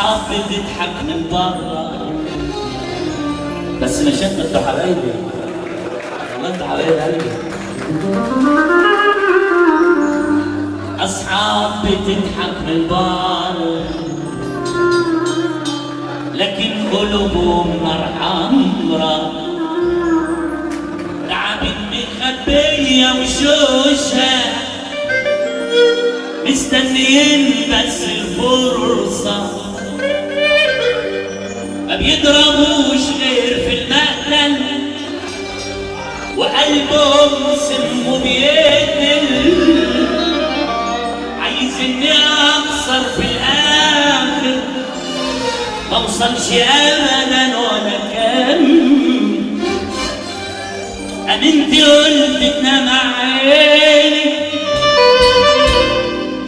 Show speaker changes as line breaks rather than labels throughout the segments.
اصحاب بتضحك من برا بس مشيت انت حبايبي والله انت حبايب قلبي. اصحاب بتضحك من برا لكن قلوبهم نار حمرا، تعبت مخبية وشوشها مستنيين بس الفرصة، ما بيضربوش غير في المقتل وقلبهم سمه بيقتل. عايز اني اخسر في الاخر موصلش ابدا ولا كان. امنتي قلت تنام عيني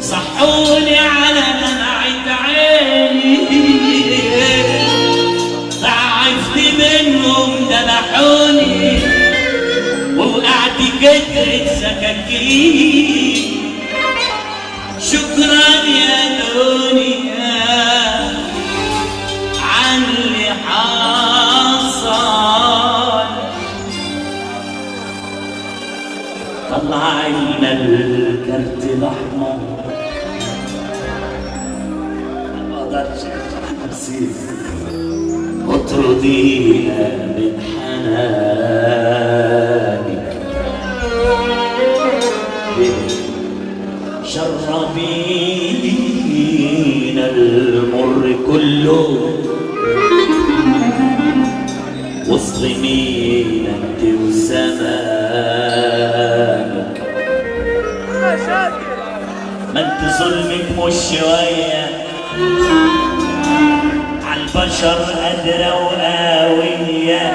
صحوني على دمعة عيني، ضعفت منهم ذبحوني ووقعت كترة سكاكين. شكرا يا دنيا عن اللي حصل، طلع لنا الكرت الاحمر ما اقدرش اسيب اطردينا من حنانك، شربينا المر كله واصطمينا انت وزمانك. ما انت ظلمك مش شويه عالبشر قادره وقاويه،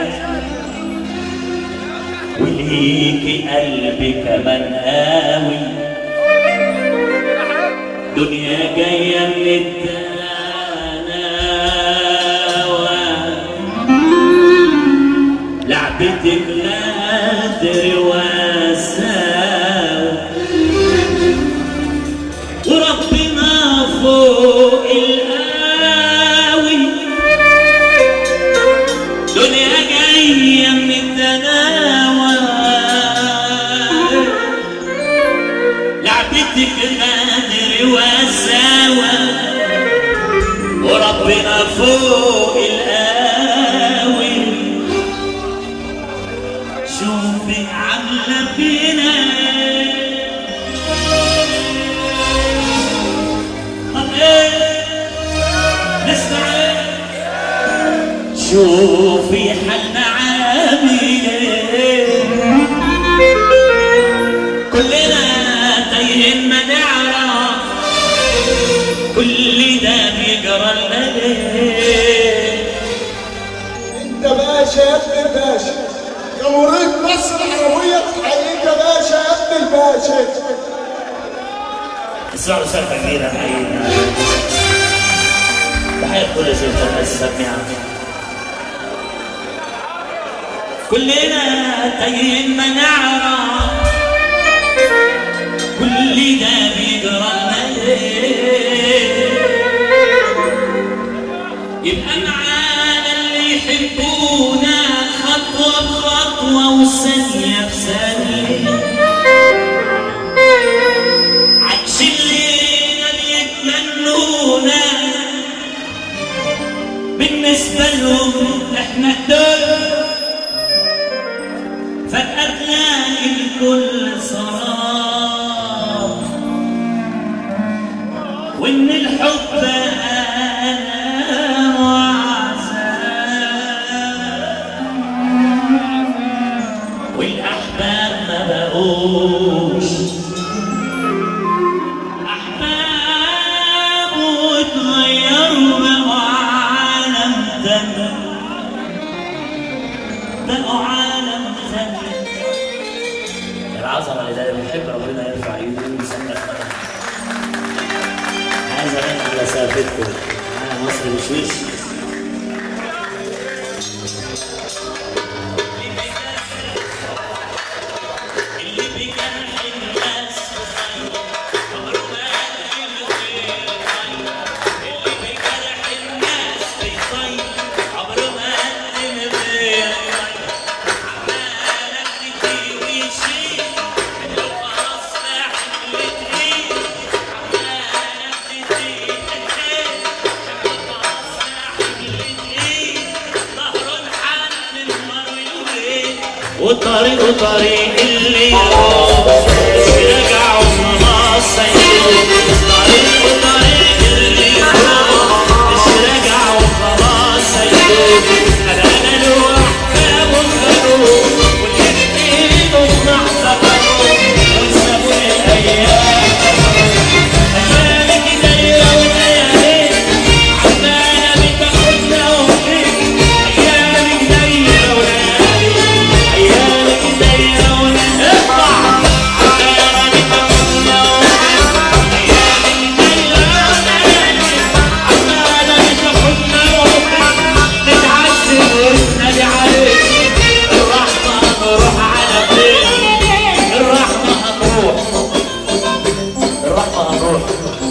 وليكي قلبي كمان قاوي. دنيا جايه من الدناوى لعبتك غدر وساوى، وربنا فوق القاوي. دنيا جايه من الدناوى لعبتك غدر وساوى، وربنا فوق القاوي. شوفي عامله فينا طب ايه نسمع ايه، شوفي حالنا عامل ايه. كلنا تايهين ما نعرف كل ده بيجرى لنا ليه.
انت باشا يا ابن الباشا، جمهورية مصر العربية تحييك يا باشا يا ابن الباشا.
اسمعوا سقفة كبيرة تحيينا، تحية كل زفت الناس سميعة. كلنا تايهين ما نعرف كل ده بيجرى لنا ليه. يبقى معانا اللي يحبونا خطوة بخطوة وثانية بثانية، عكس اللينا بيتمنونا بالنسبة لهم احنا الدول. فجأة تلاقي الكل سراب وإن الحب ألم وعذاب، والأحباب ما بقوش أحباب واتغيروا بقوا عالم تاني، بقوا عالم تاني. العظمة اللي دايما بنحب ربنا يرفع ايده ويسمع. عايز اغني على سقفتكم انا مصر بشويش. وطريقه طريق اللي يروح مش راجع وخلاص هيروح. طريقه طريق اللي يروح مش راجع وخلاص هيروح. انا له احكامه خدوه واللي في ايده في لحظه خدوه وسابوا الايام. ايامك دايره ولياليك عماله بتاخدنا وفيك. ايامك دايره ولياليك ايامك دايره ولياليك اطلع عماله بتاخدنا وفيك. ايامك دايره ولياليك عماله بتاخدنا وفيك. نتعذب وننادي عليك الرحمه هنروح على فين؟ الرحمه هنروح الرحمه هنروح.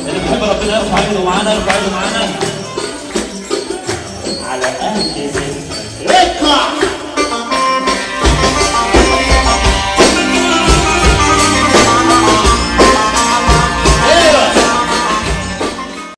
اللي بيحب ربنا يرفع ايده معانا يرفع ايده معانا على اهل ذكر. اطلع